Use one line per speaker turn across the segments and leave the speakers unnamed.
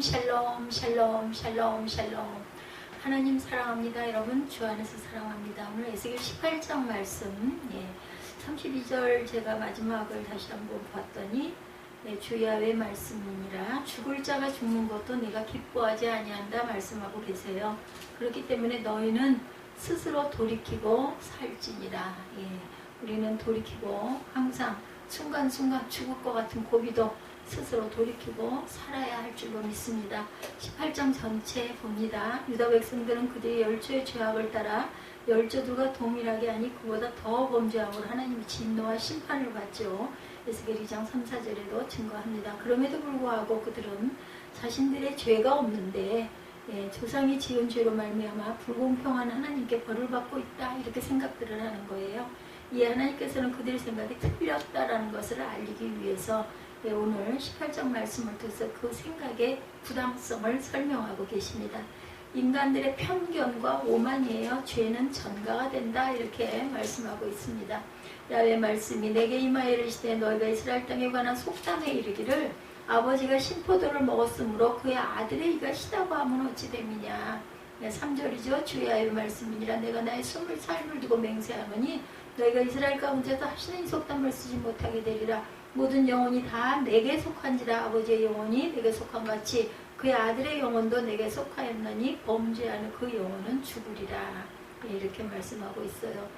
샬롬 샬롬 샬롬 샬롬. 하나님 사랑합니다. 여러분 주 안에서 사랑합니다. 오늘 에스겔 18장 말씀 32절 제가 마지막을 다시 한번 봤더니 주 야훼 말씀이니라. 죽을 자가 죽는 것도 내가 기뻐하지 아니한다 말씀하고 계세요. 그렇기 때문에 너희는 스스로 돌이키고 살지니라. 우리는 돌이키고 항상 순간순간 죽을 것 같은 고비도 스스로 돌이키고 살아야 할 줄로 믿습니다. 18장 전체 봅니다. 유다 백성들은 그들의 열조의 죄악을 따라 열조들과 동일하게 아니 그보다 더 범죄함으로 하나님의 진노와 심판을 받죠. 에스겔 2장 3, 4절에도 증거합니다. 그럼에도 불구하고 그들은 자신들의 죄가 없는데 조상이 지은 죄로 말미암아 불공평한 하나님께 벌을 받고 있다 이렇게 생각들을 하는 거예요. 이 하나님께서는 그들의 생각이 틀렸다라는 것을 알리기 위해서 오늘 18장 말씀을 통해서 그 생각의 부당성을 설명하고 계십니다. 인간들의 편견과 오만이에요. 죄는 전가가 된다 이렇게 말씀하고 있습니다. 야훼 말씀이 내게 임하여 이르시되 너희가 이스라엘 땅에 관한 속담에 이르기를 아버지가 신포도를 먹었으므로 그의 아들의 이가 시다고 하면 어찌 됨이냐. 3절이죠. 주 야훼 말씀이니라. 내가 나의 숨을 삶을 두고 맹세하노니 너희가 이스라엘 가운데서 다시는 이 속담을 쓰지 못하게 되리라. 모든 영혼이 다 내게 속한지라. 아버지의 영혼이 내게 속한 같이 그의 아들의 영혼도 내게 속하였느니 범죄하는 그 영혼은 죽으리라. 이렇게 말씀하고 있어요.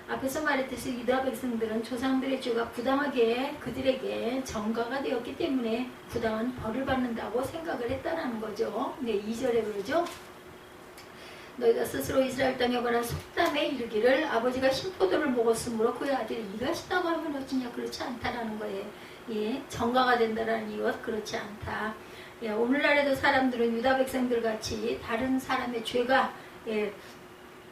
앞에서 말했듯이 유다 백성들은 조상들의 죄가 부당하게 그들에게 전가가 되었기 때문에 부당한 벌을 받는다고 생각을 했다는 거죠. 2절에 그러죠. 너희가 스스로 이스라엘 땅에 관한 속담에 이르기를 아버지가 신포도를 먹었으므로 그의 아들이 이가 시다고 하면 어찌냐. 그렇지 않다라는 거예요. 전가가 된다라는 이것 그렇지 않다. 오늘날에도 사람들은 유다 백성들 같이 다른 사람의 죄가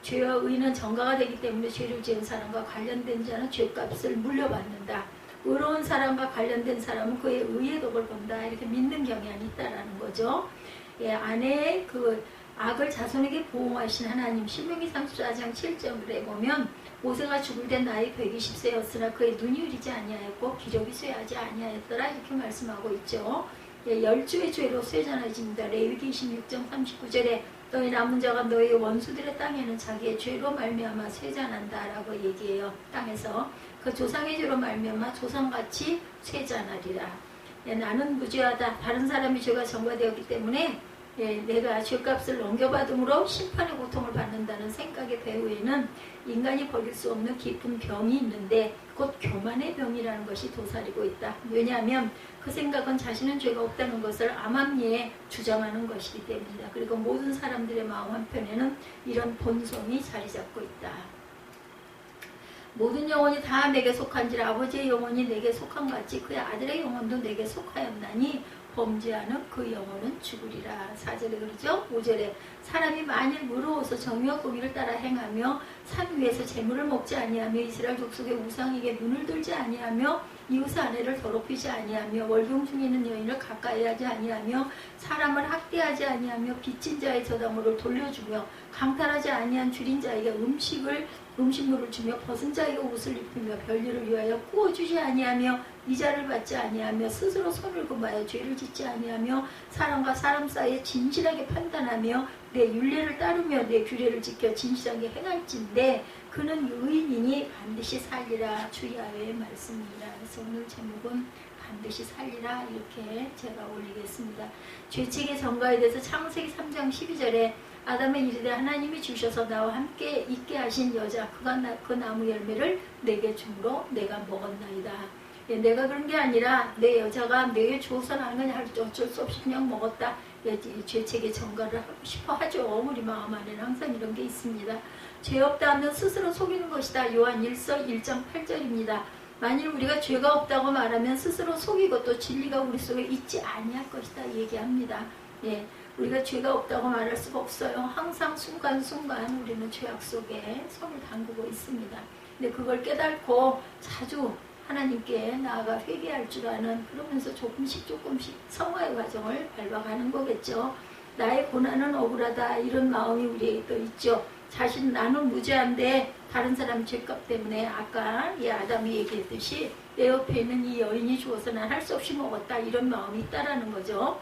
죄와 의는 전가가 되기 때문에 죄를 지은 사람과 관련된 자는 죄값을 물려받는다. 의로운 사람과 관련된 사람은 그의 의의 덕을 본다. 이렇게 믿는 경향이 있다라는 거죠. 아내의 그 악을 자손에게 보호하신 하나님. 신명기 34장 7절에 보면 모세가 죽을 때 나이 120세였으나 그의 눈이 흐리지 아니하였고 기력이 쇠하지 아니하였더라 이렇게 말씀하고 있죠. 열주의 죄로 쇠잔해집니다. 레위기 26장 39절에 너희 남은 자가 너희 원수들의 땅에는 자기의 죄로 말미암아 쇠잔한다라고 얘기해요. 땅에서 그 조상의 죄로 말미암아 조상같이 쇠잔하리라. 나는 무죄하다. 다른 사람의 죄가 전가되었기 때문에 내가 죄값을 넘겨받음으로 심판의 고통을 받는다는 생각의 배후에는 인간이 버릴 수 없는 깊은 병이 있는데 곧 교만의 병이라는 것이 도사리고 있다. 왜냐하면 그 생각은 자신은 죄가 없다는 것을 암암리에 주장하는 것이기 때문이다. 그리고 모든 사람들의 마음 한편에는 이런 본성이 자리 잡고 있다. 모든 영혼이 다 내게 속한지라. 아버지의 영혼이 내게 속한 같이 그의 아들의 영혼도 내게 속하였나니 범죄하는 그 영혼은 죽으리라. 4절에 그러죠. 5절에 사람이 만일 무르워서 정의와 공의를 따라 행하며 산 위에서 재물을 먹지 아니하며 이스라엘 족속의 우상에게 눈을 들지 아니하며 이웃의 아내를 더럽히지 아니하며 월경 중에 있는 여인을 가까이 하지 아니하며 사람을 학대하지 아니하며 빚진 자의 저당물을 돌려주며 강탈하지 아니한 줄인 자에게 음식물을 주며 벗은 자에게 옷을 입히며 별일을 위하여 구워주지 아니하며 이자를 받지 아니하며 스스로 손을 금하여 죄를 짓지 아니하며 사람과 사람 사이에 진실하게 판단하며 내 율례를 따르며 내 규례를 지켜 진실하게 행할진대 그는 의인이니 반드시 살리라. 주 야훼의 말씀이라. 그래서 오늘 제목은 반드시 살리라 이렇게 제가 올리겠습니다. 죄책의 전가에 대해서 창세기 3장 12절에 아담의 이르되 하나님이 주셔서 나와 함께 있게 하신 여자 그가 그 나무 열매를 내게 주므로 내가 먹었나이다. 내가 그런 게 아니라 내 여자가 내게 주어서 나는 그냥 어쩔 수 없이 그냥 먹었다. 죄책의 전가를 하고 싶어 하죠. 우리 마음 안에는 항상 이런 게 있습니다. 죄 없다 하면 스스로 속이는 것이다. 요한 1서 1장 8절입니다. 만일 우리가 죄가 없다고 말하면 스스로 속이고 또 진리가 우리 속에 있지 아니할 것이다 얘기합니다. 우리가 죄가 없다고 말할 수가 없어요. 항상 순간순간 우리는 죄악 속에 손을 담그고 있습니다. 근데 그걸 깨닫고 자주 하나님께 나아가 회개할 줄 아는 그러면서 조금씩 성화의 과정을 밟아가는 거겠죠. 나의 고난은 억울하다 이런 마음이 우리에게 또 있죠. 나는 무죄한데 다른 사람 죄값 때문에 아까 아담이 얘기했듯이 내 옆에 있는 이 여인이 주어서 난 할 수 없이 먹었다 이런 마음이 있다라는 거죠.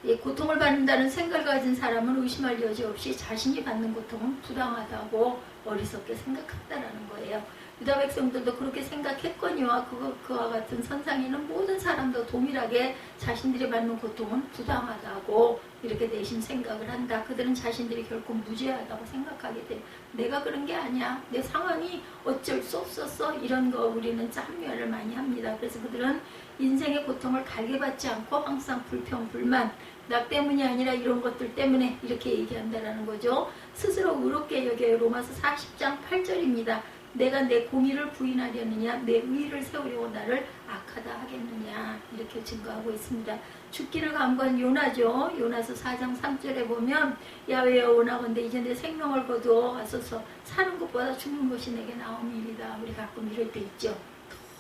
이 고통을 받는다는 생각을 가진 사람은 의심할 여지 없이 자신이 받는 고통은 부당하다고 어리석게 생각한다라는 거예요. 유다 백성들도 그렇게 생각했거니와 그와 같은 선상에 있는 모든 사람도 동일하게 자신들이 받는 고통은 부당하다고 이렇게 내심 생각을 한다. 그들은 자신들이 결코 무죄하다고 생각하게 돼. 내가 그런 게 아니야. 내 상황이 어쩔 수 없었어. 이런 거 우리는 참여를 많이 합니다. 그래서 그들은 인생의 고통을 달게 받지 않고 항상 불평, 불만, 나 때문이 아니라 이런 것들 때문에 이렇게 얘기한다라는 거죠. 스스로 의롭게 여겨요. 로마서 40장 8절입니다. 내가 내 공의를 부인하려느냐, 내 의의를 세우려고 나를 악하다 하겠느냐, 이렇게 증거하고 있습니다. 죽기를 간구한 요나죠. 요나서 4장 3절에 보면 야훼여 원하건대 이제 내 생명을 거두어 와서서 사는 것보다 죽는 것이 내게 나옴이니이다. 우리 가끔 이럴 때 있죠.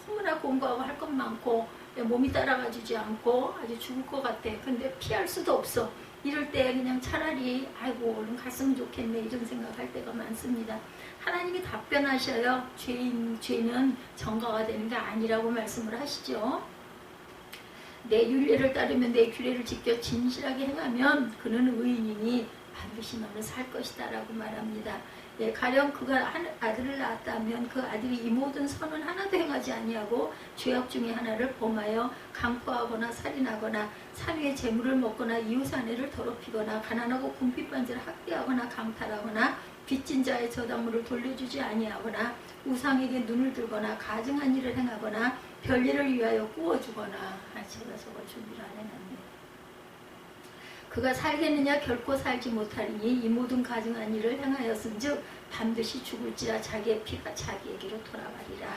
너무나 공부하고 할 것 많고 몸이 따라가주지 않고 아주 죽을 것 같아. 근데 피할 수도 없어. 이럴 때 그냥 차라리 아이고 얼른 갔으면 좋겠네 이런 생각할 때가 많습니다. 하나님이 답변하셔요. 죄는 정가가 되는 게 아니라고 말씀을 하시죠. 내 율례를 따르면 내 규례를 지켜 진실하게 행하면 그는 의인이니 반드시 너는 살 것이다 라고 말합니다. 예, 가령 그가 아들을 낳았다면 그 아들이 이 모든 선은 하나도 행하지 아니하고 죄악 중에 하나를 범하여 강포하거나 살인하거나 산위의 재물을 먹거나 이웃 아내를 더럽히거나 가난하고 궁핍한 자를 학대하거나 강탈하거나 빚진 자의 저당물을 돌려주지 아니하거나 우상에게 눈을 들거나 가증한 일을 행하거나 별일을 위하여 꾸어주거나 제가 저거 준비를 안 해놨네요. 그가 살겠느냐 결코 살지 못하리니 이 모든 가증한 일을 행하였은즉 반드시 죽을지라 자기의 피가 자기에게로 돌아가리라.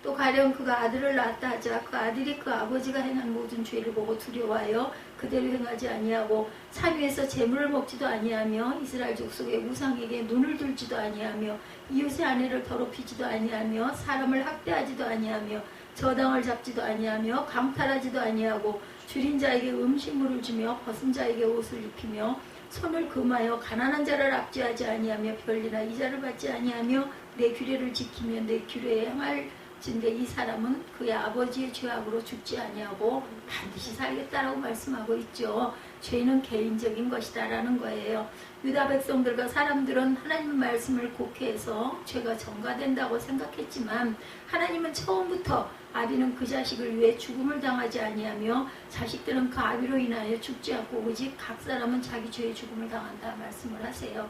또 가령 그가 아들을 낳았다 하자 그 아들이 그 아버지가 행한 모든 죄를 보고 두려워하여 그대로 행하지 아니하고 산위에서 재물을 먹지도 아니하며 이스라엘 족속의 우상에게 눈을 들지도 아니하며 이웃의 아내를 더럽히지도 아니하며 사람을 학대하지도 아니하며 저당을 잡지도 아니하며 강탈하지도 아니하고 줄인 자에게 음식물을 주며 벗은 자에게 옷을 입히며 손을 금하여 가난한 자를 압제하지 아니하며 별리나 이자를 받지 아니하며 내 규례를 지키며 내 규례에 행할진대 이 사람은 그의 아버지의 죄악으로 죽지 아니하고 반드시 살겠다라고 말씀하고 있죠. 죄는 개인적인 것이다 라는 거예요. 유다 백성들과 사람들은 하나님 말씀을 곡해해서 죄가 전가된다고 생각했지만 하나님은 처음부터 아비는 그 자식을 위해 죽음을 당하지 아니하며 자식들은 그 아비로 인하여 죽지 않고 오직 각 사람은 자기 죄의 죽음을 당한다 말씀을 하세요.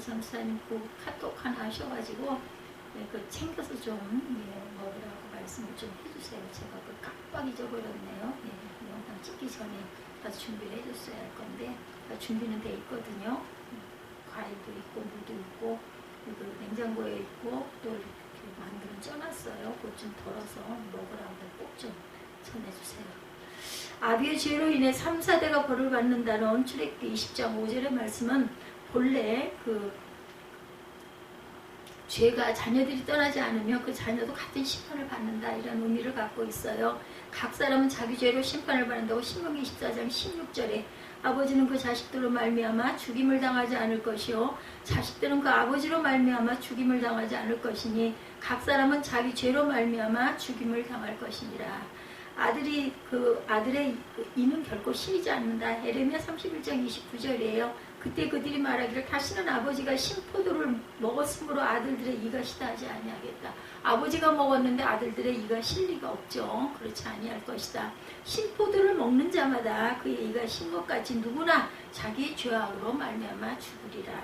전사님 그 카톡 하나 하셔가지고 그 챙겨서 좀 먹으라고 말씀을 좀 해주세요. 제가 그 깜빡 잊어버렸네요. 영상 찍기 전에 다 준비를 해줬어야 할 건데 준비는 돼 있거든요. 과일도 있고 무도 있고 그리고 냉장고에 있고 또 만두는 쪄놨어요. 그것 좀 덜어서 먹으라고 꼭 좀 전해주세요. 아비의 죄로 인해 3, 4대가 벌을 받는다는 출애굽기 20장 5절의 말씀은 본래 그 죄가 자녀들이 떠나지 않으면 그 자녀도 같은 심판을 받는다 이런 의미를 갖고 있어요. 각 사람은 자기 죄로 심판을 받는다고 신명기 24장 16절에 아버지는 그 자식들로 말미암아 죽임을 당하지 않을 것이요 자식들은 그 아버지로 말미암아 죽임을 당하지 않을 것이니 각 사람은 자기 죄로 말미암아 죽임을 당할 것이니라. 아들이 그 아들의 이는 결코 쉬지 않는다. 에레미야 31장 29절이에요. 그때 그들이 말하기를 다시는 아버지가 신포도를 먹었으므로 아들들의 이가 시다하지 아니하겠다. 아버지가 먹었는데 아들들의 이가 실 리가 없죠. 그렇지 아니할 것이다. 신포도를 먹는 자마다 그의 이가 신 것 같이 누구나 자기 죄악으로 말미암아 죽으리라.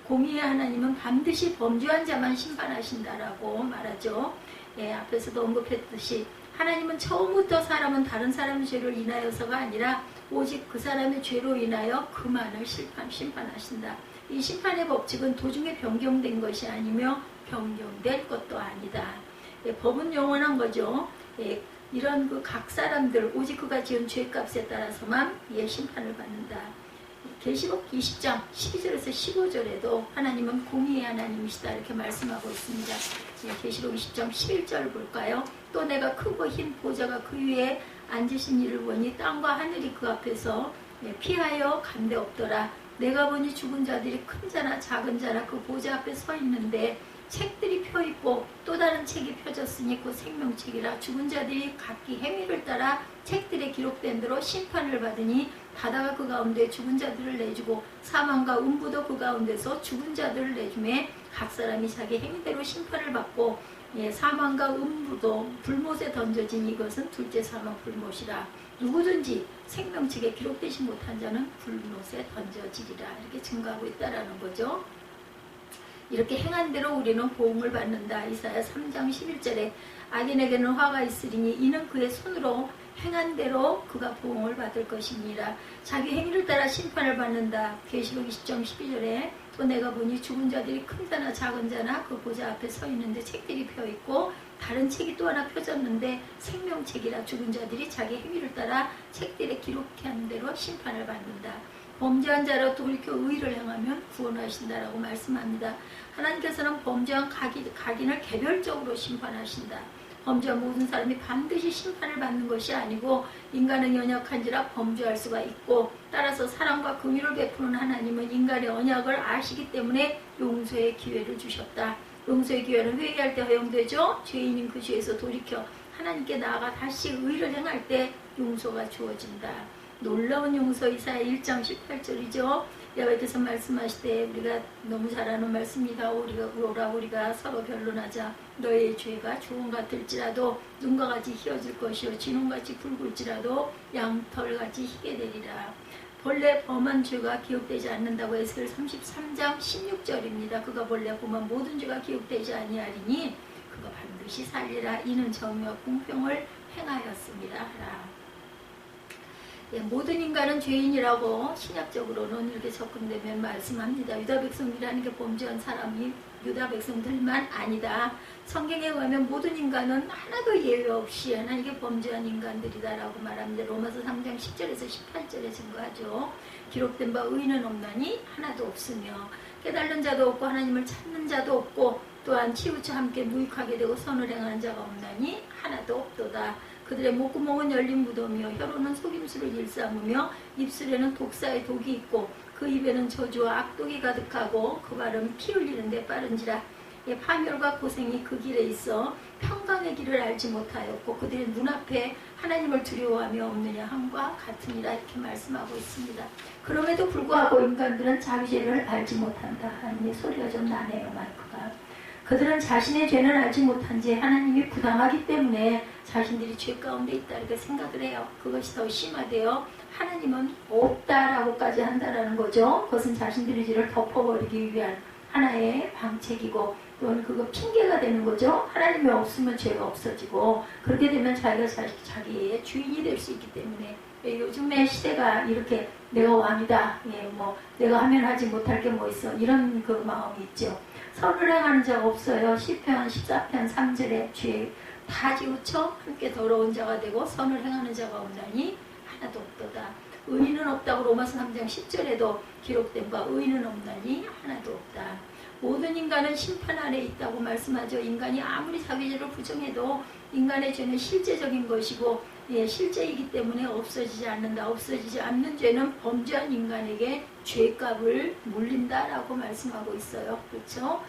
공의의 하나님은 반드시 범죄한 자만 심판하신다라고 말하죠. 앞에서도 언급했듯이 하나님은 처음부터 사람은 다른 사람의 죄를 인하여서가 아니라 오직 그 사람의 죄로 인하여 그만을 심판하신다. 이 심판의 법칙은 도중에 변경된 것이 아니며 변경될 것도 아니다. 법은 영원한 거죠. 이런 그 각 사람들 오직 그가 지은 죄값에 따라서만 심판을 받는다. 계시록 20장 12절에서 15절에도 하나님은 공의의 하나님이시다 이렇게 말씀하고 있습니다. 계시록 20장 11절 볼까요? 또 내가 크고 흰 보좌가 그 위에 앉으신 이를 보니 땅과 하늘이 그 앞에서 피하여 간데 없더라. 내가 보니 죽은 자들이 큰 자나 작은 자나 그 보좌 앞에 서 있는데 책들이 펴있고 또 다른 책이 펴졌으니 그 생명책이라. 죽은 자들이 각기 행위를 따라 책들에 기록된 대로 심판을 받으니 바다가 그 가운데 죽은 자들을 내주고 사망과 음부도 그 가운데서 죽은 자들을 내주매 각 사람이 자기 행위대로 심판을 받고 사망과 음부도 불못에 던져진 이것은 둘째 사망 불못이라. 누구든지 생명책에 기록되지 못한 자는 불못에 던져지리라. 이렇게 증거하고 있다라는 거죠. 이렇게 행한 대로 우리는 보응을 받는다. 이사야 3장 11절에 악인에게는 화가 있으리니 이는 그의 손으로 행한 대로 그가 보응을 받을 것이니라. 자기 행위를 따라 심판을 받는다. 계시록 20장 12절에 또 내가 보니 죽은 자들이 큰 자나 작은 자나 그 보좌 앞에 서 있는데 책들이 펴있고 다른 책이 또 하나 펴졌는데 생명책이라. 죽은 자들이 자기 행위를 따라 책들에 기록한 대로 심판을 받는다. 범죄한 자로 돌이켜 의를 행하면 구원하신다라고 말씀합니다. 하나님께서는 범죄한 각인을 개별적으로 심판하신다. 범죄한 모든 사람이 반드시 심판을 받는 것이 아니고 인간은 연약한지라 범죄할 수가 있고 따라서 사랑과 긍휼을 베푸는 하나님은 인간의 언약을 아시기 때문에 용서의 기회를 주셨다. 용서의 기회는 회개할 때 허용되죠. 죄인인 그 죄에서 돌이켜 하나님께 나아가 다시 의를 행할 때 용서가 주어진다. 놀라운 용서. 이사야 1장 18절이죠. 여호와께서 말씀하시되 우리가 너무 잘 아는 말씀이다. 우리가 서로 변론하자. 너의 죄가 조금 같을지라도 눈과 같이 희어질 것이요 진홍같이 붉을지라도 양털같이 희게 되리라. 본래 범한 죄가 기억되지 않는다고 에스겔 33장 16절입니다. 그가 본래 범한 모든 죄가 기억되지 아니하리니 그가 반드시 살리라. 이는 정의와 공평을 행하였습니다. 하라. 모든 인간은 죄인이라고 신약적으로는 이렇게 접근되면 말씀합니다. 유다 백성이라는 게 범죄한 사람이 유다 백성들만 아니다. 성경에 의하면 모든 인간은 하나도 예외 없이 하나님께 범죄한 인간들이다라고 말합니다. 로마서 3장 10절에서 18절에 증거하죠. 기록된 바 의인은 없나니 하나도 없으며 깨달는 자도 없고 하나님을 찾는 자도 없고 또한 치우쳐 함께 무익하게 되고 선을 행하는 자가 없나니 하나도 없도다. 그들의 목구멍은 열린 무덤이요 혀로는 속임수를 일삼으며 입술에는 독사의 독이 있고 그 입에는 저주와 악독이 가득하고 그 발은 피 흘리는데 빠른지라. 파멸과 고생이 그 길에 있어 평강의 길을 알지 못하였고 그들의 눈앞에 하나님을 두려워하며 없느냐 함과 같으니라. 이렇게 말씀하고 있습니다. 그럼에도 불구하고 인간들은 자기 죄를 알지 못한다. 하나님의 소리가 좀 나네요. 마이크가. 그들은 자신의 죄는 알지 못한지 하나님이 부당하기 때문에 자신들이 죄 가운데 있다 이렇게 생각을 해요. 그것이 더 심하대요. 하나님은 없다라고까지 한다라는 거죠. 그것은 자신들의 죄를 덮어버리기 위한 하나의 방책이고 또는 그거 핑계가 되는 거죠. 하나님이 없으면 죄가 없어지고 그렇게 되면 자기가 자기의 주인이 될 수 있기 때문에 요즘의 시대가 이렇게 내가 왕이다. 내가 하면 하지 못할 게 뭐 있어. 이런 그 마음이 있죠. 선을 행하는 자가 없어요. 시편 14편 3절에 죄 다 지우쳐 함께 더러운 자가 되고 선을 행하는 자가 없나니 하나도 없도다. 의인은 없다고 로마서 3장 10절에도 기록된 바 의인은 없나니 하나도 없다. 모든 인간은 심판 아래 있다고 말씀하죠. 인간이 아무리 자기 죄를 부정해도 인간의 죄는 실제적인 것이고 실제이기 때문에 없어지지 않는다. 없어지지 않는 죄는 범죄한 인간에게 죄값을 물린다라고 말씀하고 있어요. 그렇죠?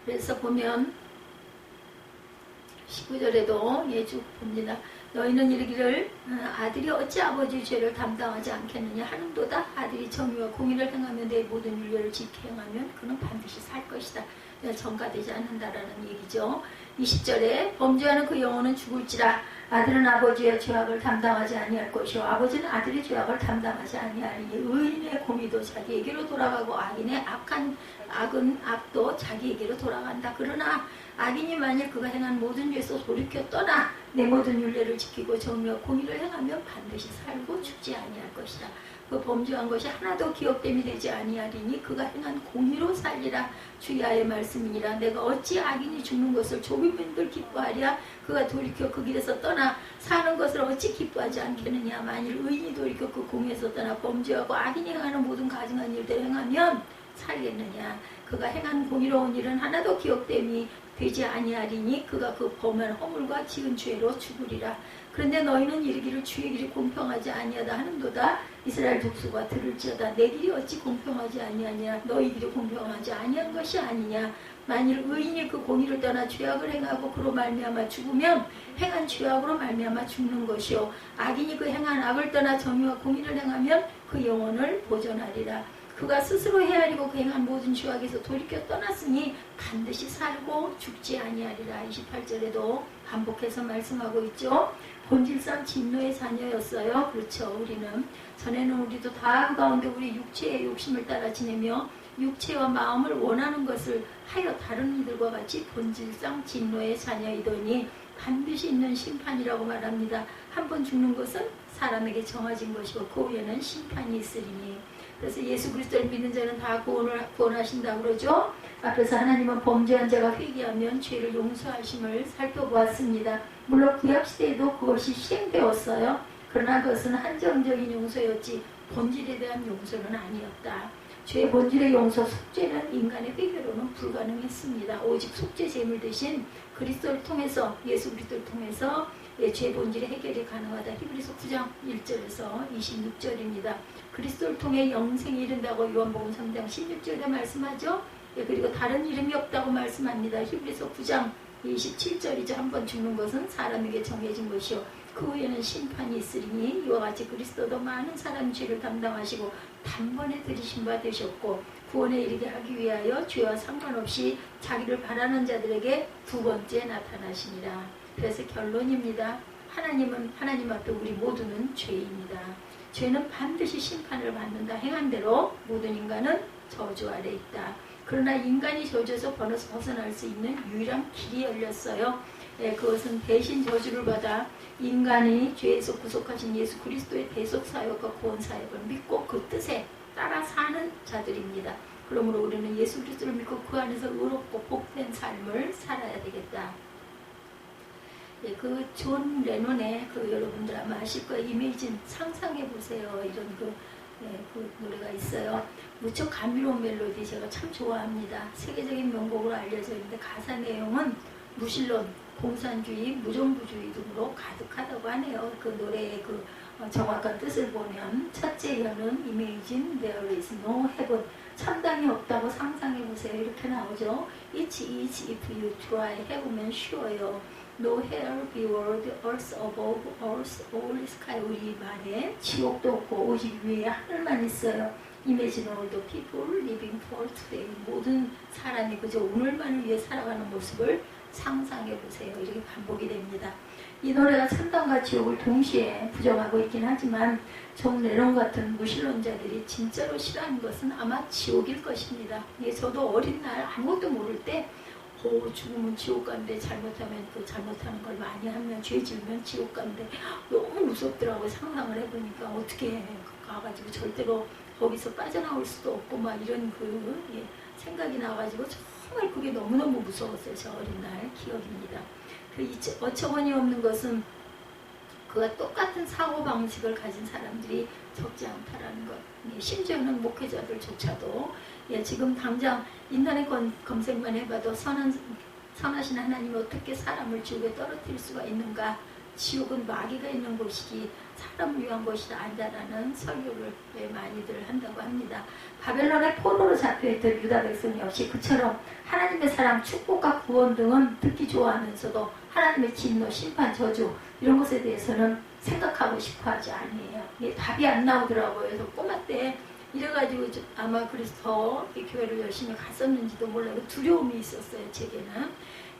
그래서 보면 19절에도 쭉 봅니다. 너희는 이르기를 아들이 어찌 아버지의 죄를 담당하지 않겠느냐 하는도다. 아들이 정의와 공의를 행하며 내 모든 율례를 지켜 행하면 그는 반드시 살 것이다. 전가되지 않는다라는 얘기죠. 20절에 범죄하는 그 영혼은 죽을지라. 아들은 아버지의 죄악을 담당하지 아니할 것이요 아버지는 아들의 죄악을 담당하지 아니하리니 의인의 공의도 자기에게로 돌아가고 악인의 악도 자기에게로 돌아간다. 그러나 악인이 만일 그가 행한 모든 죄에서 돌이켜 떠나 내 모든 율례를 지키고 정의와 공의를 행하면 반드시 살고 죽지 아니할 것이다. 그 범죄한 것이 하나도 기억됨이 되지 아니하리니 그가 행한 공의로 살리라. 주야의 말씀이니라. 내가 어찌 악인이 죽는 것을 조비민들 기뻐하랴. 그가 돌이켜 그 길에서 떠나 사는 것을 어찌 기뻐하지 않겠느냐. 만일 의인이 돌이켜 그 공의에서 떠나 범죄하고 악인이 행하는 모든 가증한 일대로 행하면 살겠느냐. 그가 행한 공의로운 일은 하나도 기억됨이 되지 아니하리니 그가 그 범한 허물과 지은 죄로 죽으리라. 그런데 너희는 이르기를 주의 길이 공평하지 아니하다 하는도다. 이스라엘 족속아 들을지어다. 내 길이 어찌 공평하지 아니하냐. 너희 길이 공평하지 아니한 것이 아니냐. 만일 의인이 그 공의를 떠나 죄악을 행하고 그로 말미암아 죽으면 행한 죄악으로 말미암아 죽는 것이요 악인이 그 행한 악을 떠나 정의와 공의를 행하면 그 영혼을 보존하리라. 그가 스스로 헤아리고 그 행한 모든 죄악에서 돌이켜 떠났으니 반드시 살고 죽지 아니하리라. 28절에도 반복해서 말씀하고 있죠. 본질상 진노의 자녀였어요. 그렇죠. 우리는 전에는 우리도 다 그 가운데 우리 육체의 욕심을 따라 지내며 육체와 마음을 원하는 것을 하여 다른 이들과 같이 본질상 진노의 자녀이더니 반드시 있는 심판이라고 말합니다. 한 번 죽는 것은 사람에게 정해진 것이고 그 후에는 심판이 있으리니. 그래서 예수 그리스도를 믿는 자는 다 구원하신다고 그러죠. 앞에서 하나님은 범죄한 자가 회개하면 죄를 용서하심을 살펴보았습니다. 물론 구약시대에도 그것이 시행되었어요. 그러나 그것은 한정적인 용서였지 본질에 대한 용서는 아니었다. 죄의 본질의 용서, 속죄는 인간의 회개로는 불가능했습니다. 오직 속죄 제물 대신 그리스도를 통해서, 예수 그리스도를 통해서 죄의 본질의 해결이 가능하다. 히브리서 9장 1절에서 26절입니다. 그리스도를 통해 영생에 이른다고 요한복음 3장 16절에 말씀하죠. 그리고 다른 이름이 없다고 말씀합니다. 히브리서 9장 27절이죠. 한 번 죽는 것은 사람에게 정해진 것이요 그 후에는 심판이 있으리니 이와 같이 그리스도도 많은 사람 죄를 담당하시고 단번에 들이신 바 되셨고 구원에 이르게 하기 위하여 죄와 상관없이 자기를 바라는 자들에게 두 번째 나타나시니라. 그래서 결론입니다. 하나님 앞에 우리 모두는 죄입니다. 죄는 반드시 심판을 받는다. 행한 대로 모든 인간은 저주 아래 있다. 그러나 인간이 저주에서 벗어날 수 있는 유일한 길이 열렸어요. 그것은 대신 저주를 받아 인간이 죄에서 구속하신 예수 그리스도의 대속 사역과 구원 사역을 믿고 그 뜻에 따라 사는 자들입니다. 그러므로 우리는 예수 그리스도를 믿고 그 안에서 의롭고 복된 삶을 살아야 되겠다. 그 존 레논의 여러분들 아마 아실 거예요. 이메이진 상상해 보세요. 이런 그 노래가 있어요. 무척 감미로운 멜로디 제가 참 좋아합니다. 세계적인 명곡으로 알려져 있는데 가사 내용은 무신론, 공산주의, 무정부주의 등으로 가득하다고 하네요. 그 노래의 정확한 뜻을 보면 첫째 현은 Imagine there is no heaven. 천당이 없다고 상상해 보세요. 이렇게 나오죠. It's easy if you try. 해보면 쉬워요. No hell below, earth above, earth all sky. 우리 말에 지옥도 없고 오직 위에 하늘만 있어요. Imagine all the people living for today. 모든 사람이 그저 오늘만을 위해 살아가는 모습을 상상해 보세요. 이렇게 반복이 됩니다. 이 노래가 천당과 지옥을 동시에 부정하고 있긴 하지만 존 레논 같은 무신론자들이 진짜로 싫어하는 것은 아마 지옥일 것입니다. 저도 어린 날 아무것도 모를 때 죽으면 지옥 간대, 잘못하면 잘못하는 걸 많이 하면 죄 지으면 지옥 간대, 너무 무섭더라고요. 상상을 해보니까 어떻게 가가지고 절대로 거기서 빠져나올 수도 없고 막 이런 생각이 나가지고 정말 그게 너무너무 무서웠어요. 저 어린 날 기억입니다. 어처구니 없는 것은 그와 똑같은 사고방식을 가진 사람들이 적지 않다라는 것. 심지어는 목회자들조차도 지금 당장 인터넷 검색만 해봐도 선하신 하나님이 어떻게 사람을 지옥에 떨어뜨릴 수가 있는가. 지옥은 마귀가 있는 곳이지 사람을 위한 것이 아니다라는 설교를 많이들 한다고 합니다. 바벨론의 포로로 잡혀있던 유다 백성 역시 그처럼 하나님의 사랑, 축복과 구원 등은 듣기 좋아하면서도 하나님의 진노, 심판, 저주 이런 것에 대해서는 생각하고 싶어하지 아니에요. 답이 안 나오더라고요. 그래서 꼬마 때 이래가지고 아마 그래서 더 교회를 열심히 갔었는지도 몰라요. 두려움이 있었어요. 제게는.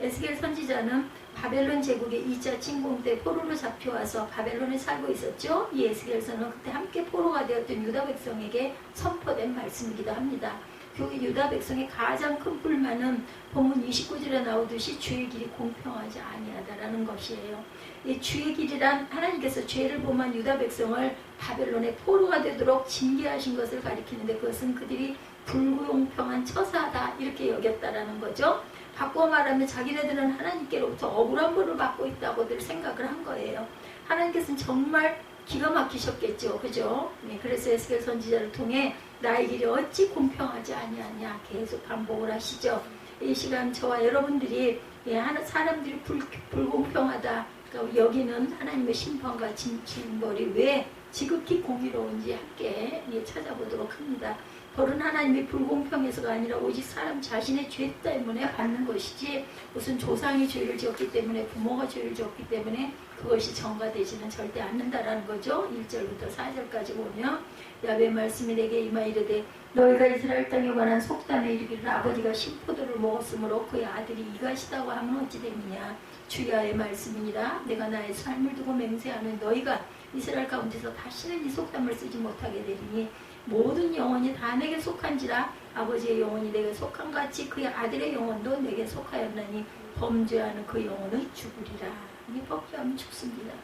에스겔 선지자는 바벨론 제국의 2차 침공 때 포로로 잡혀와서 바벨론에 살고 있었죠. 이 에스겔서는 그때 함께 포로가 되었던 유다 백성에게 선포된 말씀이기도 합니다. 그 유다 백성의 가장 큰 불만은 본문 29절에 나오듯이 주의 길이 공평하지 아니하다라는 것이에요. 이 주의 길이란 하나님께서 죄를 범한 유다 백성을 바벨론의 포로가 되도록 징계하신 것을 가리키는데 그것은 그들이 불공평한 처사다 이렇게 여겼다라는 거죠. 바꿔 말하면 자기네들은 하나님께로부터 억울한 벌을 받고 있다고들 생각을 한 거예요. 하나님께서는 정말 기가 막히셨겠죠. 그죠? 그래서 에스겔 선지자를 통해 나의 길이 어찌 공평하지 아니하냐 계속 반복을 하시죠. 이 시간 저와 여러분들이 사람들이 불공평하다, 그러니까 여기는 하나님의 심판과 징벌이 왜 지극히 공의로운지 함께 찾아보도록 합니다. 벌은 하나님의 불공평해서가 아니라 오직 사람 자신의 죄 때문에 받는 것이지 무슨 조상이 죄를 지었기 때문에 부모가 죄를 지었기 때문에 그것이 전가되지는 절대 않는다라는 거죠. 1절부터 4절까지 보면 야훼의 말씀이 내게 임하이르되 너희가 이스라엘 땅에 관한 속담에 이르기를 아버지가 신포도를 먹었으므로 그의 아들이 이가시다고 하면 어찌 되느냐. 주야의 말씀이니라. 내가 나의 삶을 두고 맹세하는 너희가 이스라엘 가운데서 다시는 이 속담을 쓰지 못하게 되리니 모든 영혼이 다 내게 속한지라. 아버지의 영혼이 내게 속한 같이 그의 아들의 영혼도 내게 속하였나니 범죄하는 그 영혼은 죽으리라. 이 범죄하면 죽습니다.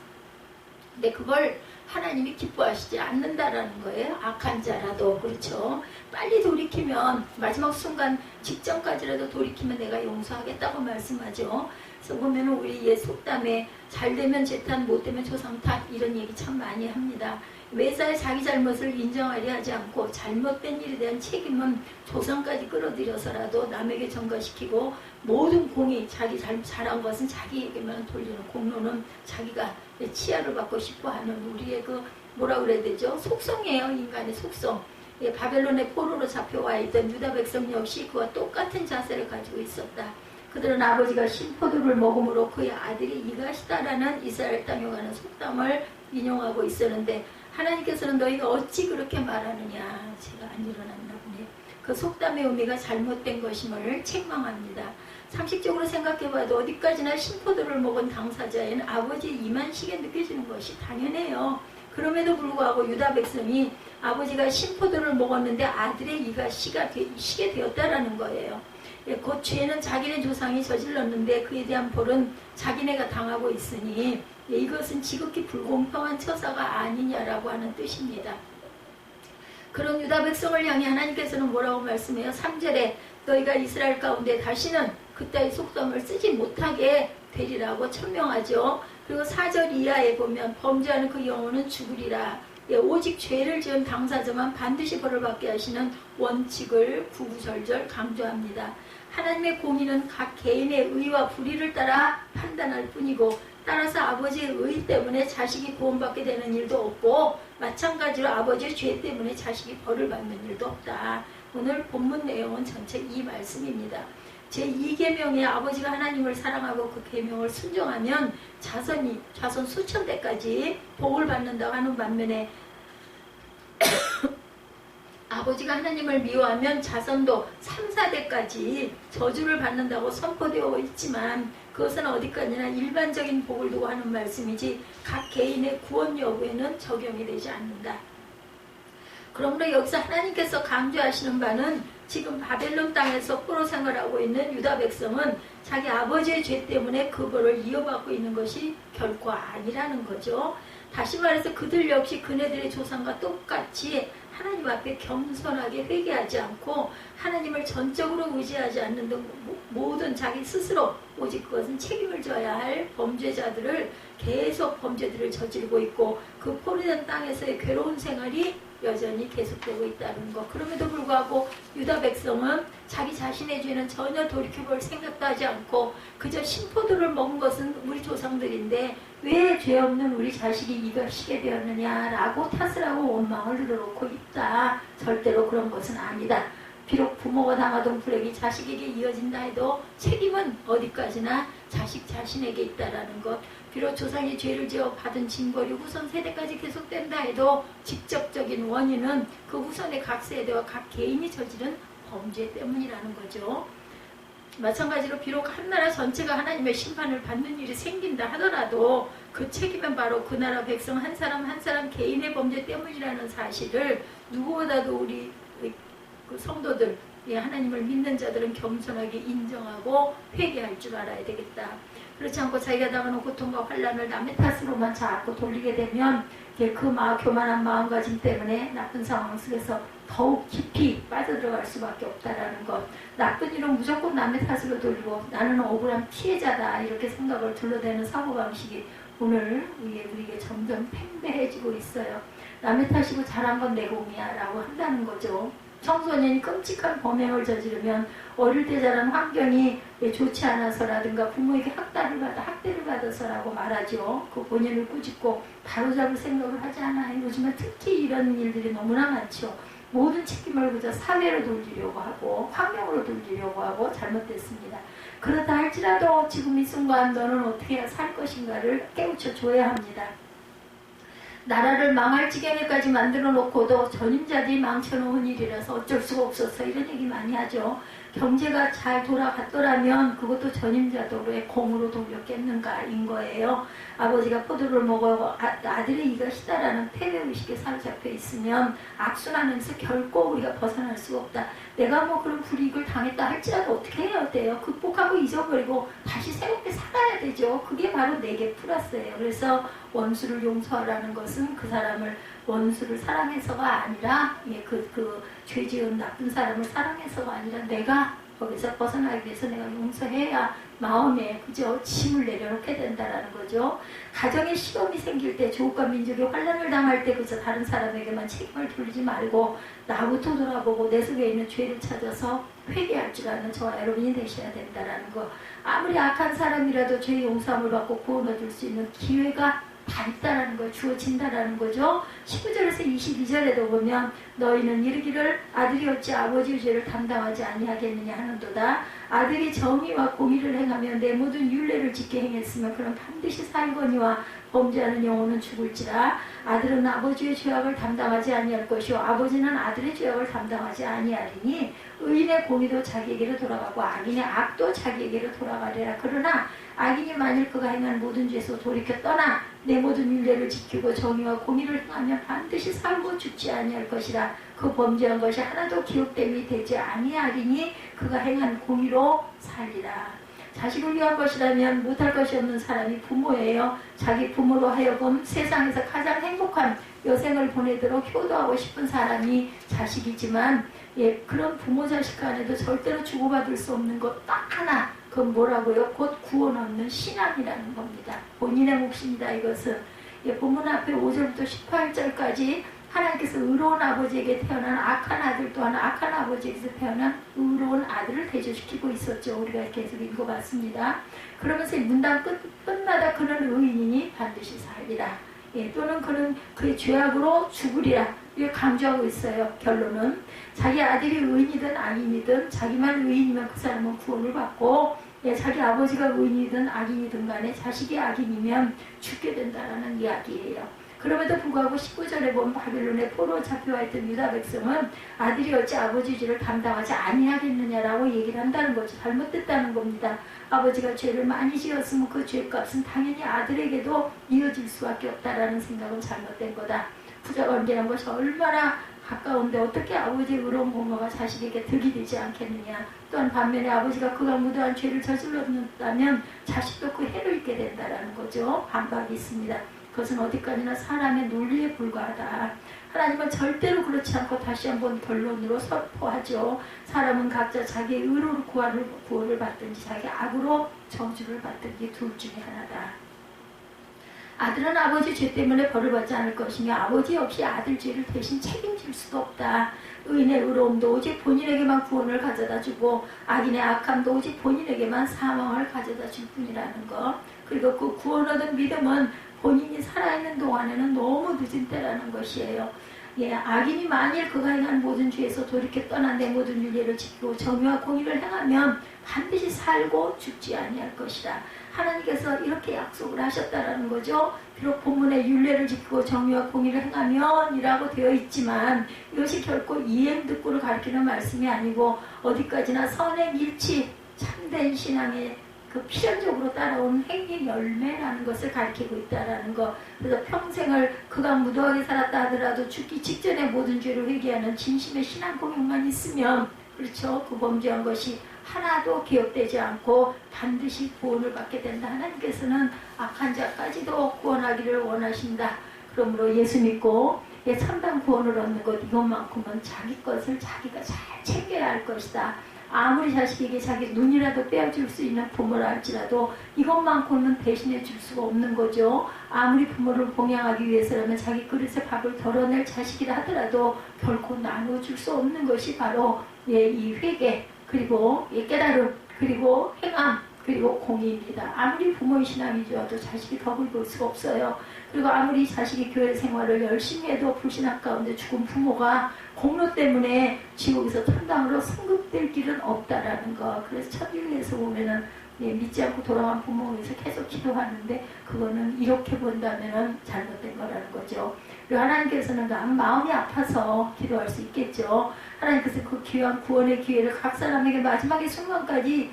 근데 그걸 하나님이 기뻐하시지 않는다라는 거예요. 악한 자라도. 그렇죠. 빨리 돌이키면 마지막 순간 직전까지라도 돌이키면 내가 용서하겠다고 말씀하죠. 그래서 보면 우리 옛 속담에 잘 되면 재탄 못 되면 조상탓 이런 얘기 참 많이 합니다. 매사에 자기 잘못을 인정하려 하지 않고 잘못된 일에 대한 책임은 조상까지 끌어들여서라도 남에게 전가시키고 모든 공이 자기 잘한 것은 자기에게만 돌리는 공로는 자기가 치하를 받고 싶어하는 우리의 그 뭐라 그래야 되죠? 속성이에요. 인간의 속성. 바벨론의 포로로 잡혀와 있던 유다 백성 역시 그와 똑같은 자세를 가지고 있었다. 그들은 아버지가 신포도를 먹음으로 그의 아들이 이가시다라는 이스라엘 땅에 관한 속담을 인용하고 있었는데 하나님께서는 너희가 어찌 그렇게 말하느냐. 제가 안 일어났나 보네. 그 속담의 의미가 잘못된 것임을 책망합니다. 상식적으로 생각해봐도 어디까지나 신포도를 먹은 당사자에는 아버지의 이만식에 느껴지는 것이 당연해요. 그럼에도 불구하고 유다 백성이 아버지가 신포도를 먹었는데 아들의 이가 시게 되었다라는 거예요. 그 죄는 자기네 조상이 저질렀는데 그에 대한 벌은 자기네가 당하고 있으니 이것은 지극히 불공평한 처사가 아니냐라고 하는 뜻입니다. 그런 유다 백성을 향해 하나님께서는 뭐라고 말씀해요? 3절에 너희가 이스라엘 가운데 다시는 그따위 속담을 쓰지 못하게 되리라고 천명하죠. 그리고 4절 이하에 보면 범죄하는 그 영혼은 죽으리라. 오직 죄를 지은 당사자만 반드시 벌을 받게 하시는 원칙을 구구절절 강조합니다. 하나님의 공의는 각 개인의 의와 불의를 따라 판단할 뿐이고 따라서 아버지의 의 때문에 자식이 구원받게 되는 일도 없고 마찬가지로 아버지의 죄 때문에 자식이 벌을 받는 일도 없다. 오늘 본문 내용은 전체 이 말씀입니다. 제2계명에 아버지가 하나님을 사랑하고 그 계명을 순종하면 자손 수천 대까지 복을 받는다고 하는 반면에 아버지가 하나님을 미워하면 자손도 3, 4대까지 저주를 받는다고 선포되어 있지만 그것은 어디까지나 일반적인 복을 두고 하는 말씀이지 각 개인의 구원 여부에는 적용이 되지 않는다. 그러므로 여기서 하나님께서 강조하시는 바는 지금 바벨론 땅에서 포로 생활하고 있는 유다 백성은 자기 아버지의 죄 때문에 그 벌을 이어받고 있는 것이 결코 아니라는 거죠. 다시 말해서 그들 역시 그네들의 조상과 똑같이 하나님 앞에 겸손하게 회개하지 않고 하나님을 전적으로 의지하지 않는 등 모든 자기 스스로 오직 그것은 책임을 져야 할 범죄자들을 계속 범죄들을 저지르고 있고 그 포로된 땅에서의 괴로운 생활이 여전히 계속되고 있다는 것. 그럼에도 불구하고 유다 백성은 자기 자신의 죄는 전혀 돌이켜볼 생각도 하지 않고 그저 신포도를 먹은 것은 우리 조상들인데 왜 죄 없는 우리 자식이 이가 시게 되었느냐라고 탓을 하고 원망을 늘어놓고 있다. 절대로 그런 것은 아니다. 비록 부모가 당하던 불행이 자식에게 이어진다 해도 책임은 어디까지나 자식 자신에게 있다라는 것. 비록 조상이 죄를 지어 받은 징벌이 후손 세대까지 계속된다 해도 직접적인 원인은 그 후손의 각 세대와 각 개인이 저지른 범죄 때문이라는 거죠. 마찬가지로 비록 한 나라 전체가 하나님의 심판을 받는 일이 생긴다 하더라도 그 책임은 바로 그 나라 백성 한 사람 한 사람 개인의 범죄 때문이라는 사실을 누구보다도 우리 그 성도들, 하나님을 믿는 자들은 겸손하게 인정하고 회개할 줄 알아야 되겠다. 그렇지 않고 자기가 당하는 고통과 환난을 남의 탓으로만 자꾸 돌리게 되면 그 교만한 마음가짐 때문에 나쁜 상황 속에서 더욱 깊이 빠져들어갈 수밖에 없다라는 것. 나쁜 일은 무조건 남의 탓으로 돌리고 나는 억울한 피해자다 이렇게 생각을 둘러대는 사고방식이 오늘 우리에게 점점 팽배해지고 있어요. 남의 탓이고 잘한 건 내 공이야 라고 한다는 거죠. 청소년이 끔찍한 범행을 저지르면 어릴 때 자란 환경이 좋지 않아서라든가 부모에게 학대를 받아서라고 말하죠. 그 본인을 꾸짖고 바로잡을 생각을 하지 않아요. 요즘에 특히 이런 일들이 너무나 많죠. 모든 책임을 그저 사회로 돌리려고 하고 환경으로 돌리려고 하고 잘못됐습니다. 그렇다 할지라도 지금 이 순간 너는 어떻게 살 것인가를 깨우쳐 줘야 합니다. 나라를 망할 지경에까지 만들어 놓고도 전임자들이 망쳐놓은 일이라서 어쩔 수가 없었어, 이런 얘기 많이 하죠. 경제가 잘 돌아갔더라면 그것도 전임자도의 공으로 돌렸겠는가인 거예요. 아버지가 포도를 먹어 아들의 이가 시다라는 패배의식에 사로잡혀 있으면 악순환에서 결코 우리가 벗어날 수가 없다. 내가 뭐 그런 불이익을 당했다 할지라도 어떻게 해야 돼요? 극복하고 잊어버리고 다시 새롭게 살아야 되죠. 그게 바로 내게 플러스예요. 그래서 원수를 용서하라는 것은 그 사람을 원수를 사랑해서가 아니라 그 죄지은 나쁜 사람을 사랑해서가 아니라 내가 거기서 벗어나기 위해서 내가 용서해야 마음에 그저 짐을 내려놓게 된다라는 거죠. 가정에 시험이 생길 때 조국과 민족이 환란을 당할 때 그저 다른 사람에게만 책임을 돌리지 말고 나부터 돌아보고 내 속에 있는 죄를 찾아서 회개할 줄 아는 저와 여러분이 되셔야 된다라는 거. 아무리 악한 사람이라도 죄 용서함을 받고 구원 얻을 수 있는 기회가 다 있다라는 걸 주어진다라는 거죠. 19절에서 22절에도 보면 너희는 이르기를 아들이 어찌 아버지의 죄를 담당하지 아니하겠느냐 하는도다. 아들이 정의와 공의를 행하며 내 모든 율례를 지켜 행했으면 그는 반드시 살거니와 범죄하는 영혼은 죽을지라. 아들은 아버지의 죄악을 담당하지 아니할 것이요 아버지는 아들의 죄악을 담당하지 아니하리니 의인의 공의도 자기에게로 돌아가고 악인의 악도 자기에게로 돌아가리라. 그러나 악인이 만일 그가 행한 모든 죄에서 돌이켜 떠나 내 모든 율례를 지키고 정의와 공의를 행하면 반드시 살고 죽지 아니할 것이라. 그 범죄한 것이 하나도 기억됨이 되지 아니하리니 그가 행한 공의로 살리라. 자식을 위한 것이라면 못할 것이 없는 사람이 부모예요. 자기 부모로 하여금 세상에서 가장 행복한 여생을 보내도록 효도하고 싶은 사람이 자식이지만 그런 부모 자식 간에도 절대로 주고받을 수 없는 것 딱 하나, 그건 뭐라고요? 곧 구원 얻는 신앙이라는 겁니다. 본인의 몫입니다. 이것은 본문 앞에 5절부터 18절까지 하나님께서 의로운 아버지에게 태어난 악한 아들 또한 악한 아버지에게서 태어난 의로운 아들을 대조시키고 있었죠. 우리가 계속 읽어봤습니다. 그러면서 문단 끝마다 그는 의인이니 반드시 살리라. 또는 그는 그의 죄악으로 죽으리라. 이걸 강조하고 있어요. 결론은 자기 아들이 의인이든 악인이든 자기만 의인이면 그 사람은 구원을 받고 자기 아버지가 의인이든 악인이든 간에 자식이 악인이면 죽게 된다는 이야기예요. 그럼에도 불구하고 19절에 보면 바빌론의 포로로 잡혀와 있던 유다 백성은 아들이 어찌 아버지 죄를 담당하지 아니하겠느냐라고 얘기를 한다는 거죠. 잘못됐다는 겁니다. 아버지가 죄를 많이 지었으면 그 죄값은 당연히 아들에게도 이어질 수밖에 없다라는 생각은 잘못된 거다. 부자관계라는 것이 얼마나 가까운데 어떻게 아버지의 의로운 공로가 자식에게 득이 되지 않겠느냐. 또한 반면에 아버지가 그가 무도한 죄를 저질렀다면 자식도 그 해를 입게 된다라는 거죠. 반박이 있습니다. 그것은 어디까지나 사람의 논리에 불과하다. 하나님은 절대로 그렇지 않고 다시 한번 결론으로 선포하죠. 사람은 각자 자기의 의로로 구원을 받든지 자기 악으로 저주를 받든지 둘 중에 하나다. 아들은 아버지 죄 때문에 벌을 받지 않을 것이며 아버지 없이 아들 죄를 대신 책임질 수도 없다. 의인의 의로움도 오직 본인에게만 구원을 가져다 주고 악인의 악함도 오직 본인에게만 사망을 가져다 줄 뿐이라는 것. 그리고 그 구원 얻은 믿음은 본인이 살아있는 동안에는 너무 늦은 때라는 것이에요. 악인이 만일 그가 행한 모든 죄에서 돌이켜 떠난 내 모든 윤례를 지키고 정의와 공의를 행하면 반드시 살고 죽지 아니할 것이라. 하나님께서 이렇게 약속을 하셨다라는 거죠. 비록 본문에 윤례를 지키고 정의와 공의를 행하면 이라고 되어 있지만 이것이 결코 이행듣고를 가리키는 말씀이 아니고 어디까지나 선행일치 참된 신앙의 그 필연적으로 따라온 행위 열매라는 것을 가리키고 있다라는 것. 그래서 평생을 그가 무도하게 살았다 하더라도 죽기 직전에 모든 죄를 회개하는 진심의 신앙 고백만 있으면 그렇죠. 그 범죄한 것이 하나도 기억되지 않고 반드시 구원을 받게 된다. 하나님께서는 악한 자까지도 구원하기를 원하신다. 그러므로 예수 믿고 참담 구원을 얻는 것 이것만큼은 자기 것을 자기가 잘 챙겨야 할 것이다. 아무리 자식에게 자기 눈이라도 빼앗을 수 있는 부모라 할지라도 이것만큼은 대신해 줄 수가 없는 거죠. 아무리 부모를 봉양하기 위해서라면 자기 그릇에 밥을 덜어낼 자식이라 하더라도 결코 나눠줄 수 없는 것이 바로 이 회개, 그리고 깨달음, 그리고 행함, 그리고 공의입니다. 아무리 부모의 신앙이 좋아도 자식이 덕을 볼 수가 없어요. 그리고 아무리 자식이 교회 생활을 열심히 해도 불신앙 가운데 죽은 부모가 공로 때문에 지옥에서 천당으로 승급될 길은 없다라는 거. 그래서 천주교에서 보면은 믿지 않고 돌아간 부모에 위해서 계속 기도하는데 그거는 이렇게 본다면 잘못된 거라는 거죠. 그리고 하나님께서는 마음이 아파서 기도할 수 있겠죠. 하나님께서 그 귀한 구원의 기회를 각 사람에게 마지막의 순간까지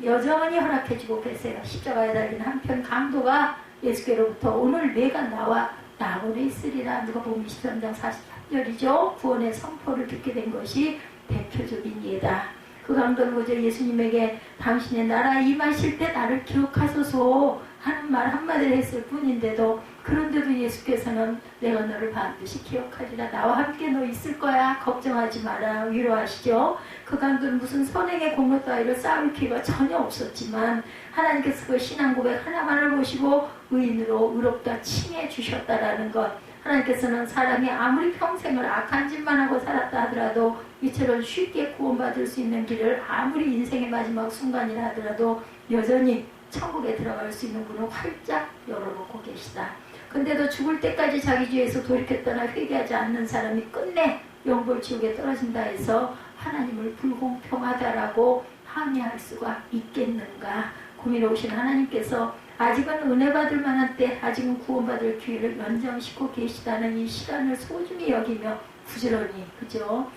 여전히 허락해주고 계세요. 십자가에 달린 한편 강도가 예수께로부터 오늘 내가 나와 낙원에 있으리라. 누가복음 23장 43절이죠. 구원의 선포를 듣게 된 것이 대표적인 예다. 그 강도는 먼저 예수님에게 당신의 나라에 임하실 때 나를 기억하소서 하는 말 한마디를 했을 뿐인데도, 그런데도 예수께서는 내가 너를 반드시 기억하리라. 나와 함께 너 있을 거야. 걱정하지 마라. 위로하시죠. 그 강도는 무슨 선행의 공로 따위를 쌓을 기회가 전혀 없었지만 하나님께서 그 신앙 고백 하나만을 보시고 의인으로 의롭다 칭해 주셨다라는 것. 하나님께서는 사람이 아무리 평생을 악한 짓만 하고 살았다 하더라도 이처럼 쉽게 구원받을 수 있는 길을 아무리 인생의 마지막 순간이라 하더라도 여전히 천국에 들어갈 수 있는 문을 활짝 열어놓고 계시다. 근데도 죽을 때까지 자기 죄에서 돌이켜 떠나 회개하지 않는 사람이 끝내 영벌 지옥에 떨어진다 해서 하나님을 불공평하다라고 항의할 수가 있겠는가. 구미로우신 하나님께서 아직은 은혜 받을 만한 때, 아직은 구원받을 기회를 연장시키고 계시다는 이 시간을 소중히 여기며 부지런히, 그죠?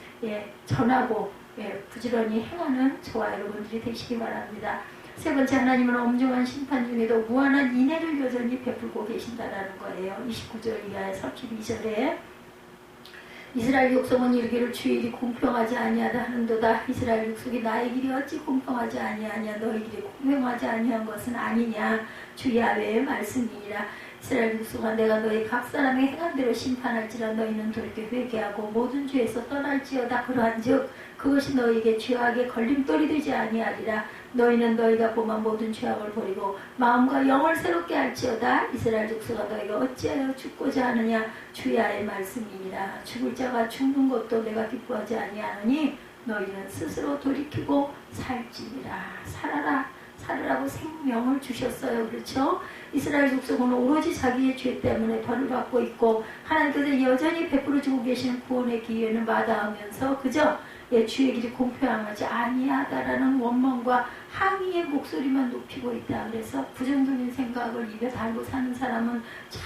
전하고 부지런히 행하는 저와 여러분들이 되시기 바랍니다. 세 번째, 하나님은 엄중한 심판 중에도 무한한 인애를 여전히 베풀고 계신다라는 거예요. 29절 이하의 32절에 이스라엘 육속은 이르기를 주의 일이 공평하지 아니하다 하는도다. 이스라엘 육속이 나의 길이 어찌 공평하지 아니하냐. 너희 길이 공평하지 아니한 것은 아니냐. 주 야훼의 말씀이니라. 이스라엘 육속아, 내가 너희 각 사람의 행한 대로 심판할지라. 너희는 돌이켜 회개하고 모든 죄에서 떠날지어다. 그러한즉 그것이 너희에게 죄악의 걸림돌이 되지 아니하리라. 너희는 너희가 범한 모든 죄악을 버리고 마음과 영을 새롭게 할지어다. 이스라엘 족속아, 너희가 어찌하여 죽고자 하느냐. 주야의 말씀이니라. 죽을 자가 죽는 것도 내가 기뻐하지 아니하노니 너희는 스스로 돌이키고 살지니라. 살아라. 살으라고 생명을 주셨어요. 그렇죠? 이스라엘 족속은 오로지 자기의 죄 때문에 벌을 받고 있고 하나님께서 여전히 베풀어주고 계시는 구원의 기회는 마다하면서 그저 주의 길이 공평하지 아니하다라는 원망과 항의의 목소리만 높이고 있다. 그래서 부정적인 생각을 입에 달고 사는 사람은 참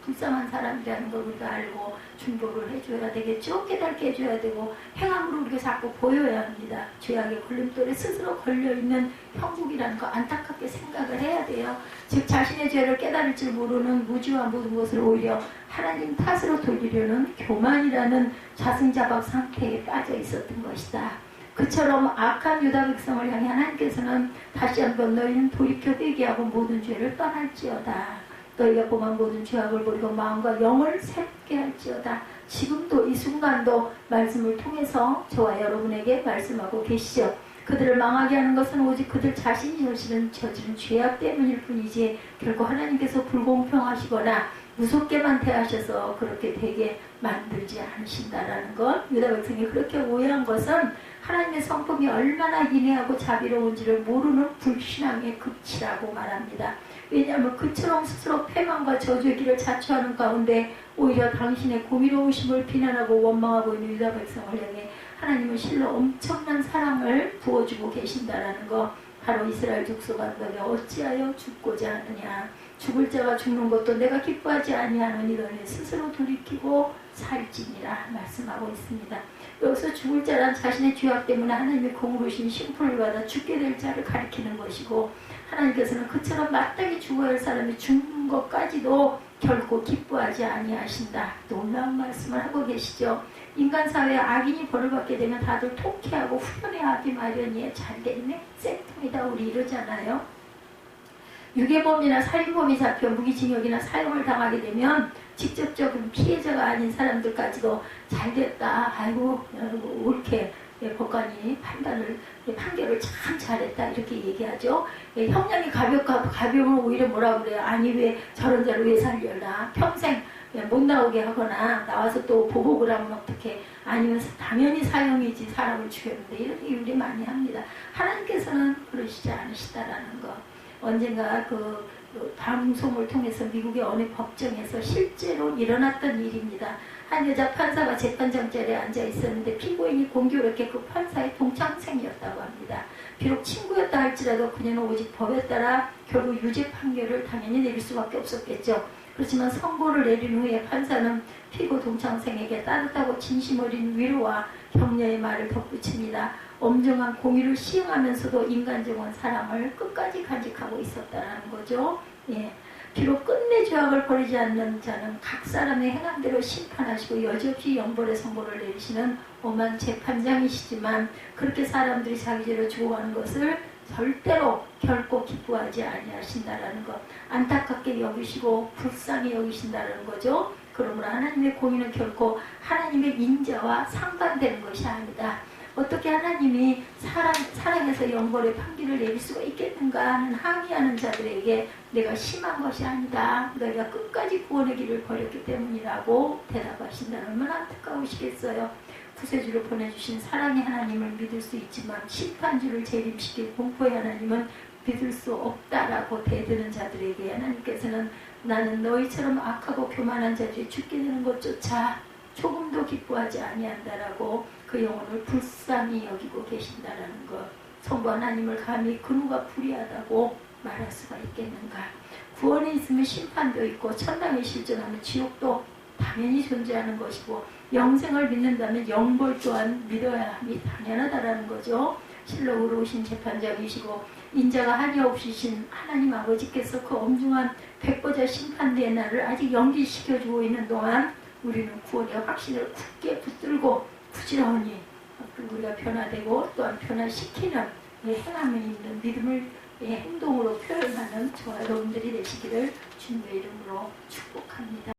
불쌍한 사람이라는 걸 우리가 알고 중보를 해줘야 되겠죠. 깨닫게 해줘야 되고 행함으로 우리가 자꾸 보여야 합니다. 죄악의 걸림돌에 스스로 걸려있는 형국이라는 거 안타깝게 생각을 해야 돼요. 즉 자신의 죄를 깨달을 줄 모르는 무지와 모든 것을 오히려 하나님 탓으로 돌리려는 교만이라는 자승자박 상태에 빠져 있었던 것이다. 그처럼 악한 유다 백성을 향해 하나님께서는 다시 한번 너희는 돌이켜 회개하고 모든 죄를 떠날지어다. 너희가 범한 모든 죄악을 버리고 마음과 영을 새롭게 할지어다. 지금도 이 순간도 말씀을 통해서 저와 여러분에게 말씀하고 계시죠. 그들을 망하게 하는 것은 오직 그들 자신이 저지른 죄악 때문일 뿐이지 결코 하나님께서 불공평하시거나 무섭게만 대하셔서 그렇게 되게 만들지 않으신다라는 것. 유다 백성이 그렇게 오해한 것은 하나님의 성품이 얼마나 인애하고 자비로운지를 모르는 불신앙의 극치라고 말합니다. 왜냐하면 그처럼 스스로 패망과 저주의 길을 자처하는 가운데 오히려 당신의 공의로우심을 비난하고 원망하고 있는 유다 백성을 향해 하나님은 실로 엄청난 사랑을 부어주고 계신다라는 거. 바로 이스라엘 족속아, 너희가 어찌하여 죽고자 하느냐. 죽을 자가 죽는 것도 내가 기뻐하지 아니하노니 너희 스스로 돌이키고 살지니라 말씀하고 있습니다. 여기서 죽을 자란 자신의 죄악 때문에 하나님의 공으로신 심판을 받아 죽게 될 자를 가리키는 것이고, 하나님께서는 그처럼 마땅히 죽어야 할 사람이 죽는 것까지도 결코 기뻐하지 아니하신다. 놀라운 말씀을 하고 계시죠. 인간 사회에 악인이 벌을 받게 되면 다들 통쾌하고 후련해하기 마련이에요. 잘됐네? 쌤통이다 우리 이러잖아요. 유괴범이나 살인범이 잡혀 무기징역이나 사형을 당하게 되면 직접적인 피해자가 아닌 사람들까지도 잘됐다, 아이고 옳게 법관이 판결을 참 잘했다 이렇게 얘기하죠. 형량이 가벼우면 오히려 뭐라 그래요? 아니 왜 저런 자를 왜 살려나? 평생 못 나오게 하거나 나와서 또 보복을 하면 어떻게? 아니면 당연히 사형이지 사람을 죽였는데 이런 얘기 많이 합니다. 하나님께서는 그러시지 않으시다라는 거. 언젠가 그 방송을 통해서 미국의 어느 법정에서 실제로 일어났던 일입니다. 한 여자 판사가 재판장 자리에 앉아 있었는데 피고인이 공교롭게 그 판사의 동창생이었다고 합니다. 비록 친구였다 할지라도 그녀는 오직 법에 따라 결국 유죄 판결을 당연히 내릴 수밖에 없었겠죠. 그렇지만 선고를 내린 후에 판사는 피고 동창생에게 따뜻하고 진심 어린 위로와 격려의 말을 덧붙입니다. 엄정한 공의를 시행하면서도 인간적인 사랑을 끝까지 간직하고 있었다는 거죠. 예. 비록 끝내 죄악을 버리지 않는 자는 각 사람의 행함대로 심판하시고 여지없이 영벌의 선고를 내리시는 엄한 재판장이시지만 그렇게 사람들이 자기 죄로 죽어가는 것을 절대로 결코 기뻐하지 아니하신다라는 것, 안타깝게 여기시고 불쌍히 여기신다는 거죠. 그러므로 하나님의 공의는 결코 하나님의 인자와 상반되는 것이 아니다. 어떻게 하나님이 사랑해서 영벌의 판결을 내릴 수가 있겠는가 하는 항의하는 자들에게 내가 심한 것이 아니다. 너희가 끝까지 구원의 길을 버렸기 때문이라고 대답하신다는 얼마나 안타까우시겠어요. 구세주를 보내주신 사랑의 하나님을 믿을 수 있지만 심판주를 재림시킬 공포의 하나님은 믿을 수 없다라고 대드는 자들에게 하나님께서는 나는 너희처럼 악하고 교만한 자들이 죽게 되는 것조차 조금도 기뻐하지 아니한다라고 그 영혼을 불쌍히 여기고 계신다라는 것. 성부 하나님을 감히 근우가 불의하다고 말할 수가 있겠는가. 구원에 있으면 심판도 있고 천당에 실존하면 지옥도 당연히 존재하는 것이고 영생을 믿는다면 영벌 또한 믿어야 함이 당연하다라는 거죠. 실록으로 오신 재판장이시고 인자가 한이 없으신 하나님 아버지께서 그 엄중한 백보자 심판대의 날을 아직 연기시켜주고 있는 동안 우리는 구원의 확신을 굳게 붙들고 부지런히 우리가 변화되고 또한 변화시키는 행함에 있는 믿음을 행동으로 표현하는 저와 여러분들이 되시기를 주님의 이름으로 축복합니다.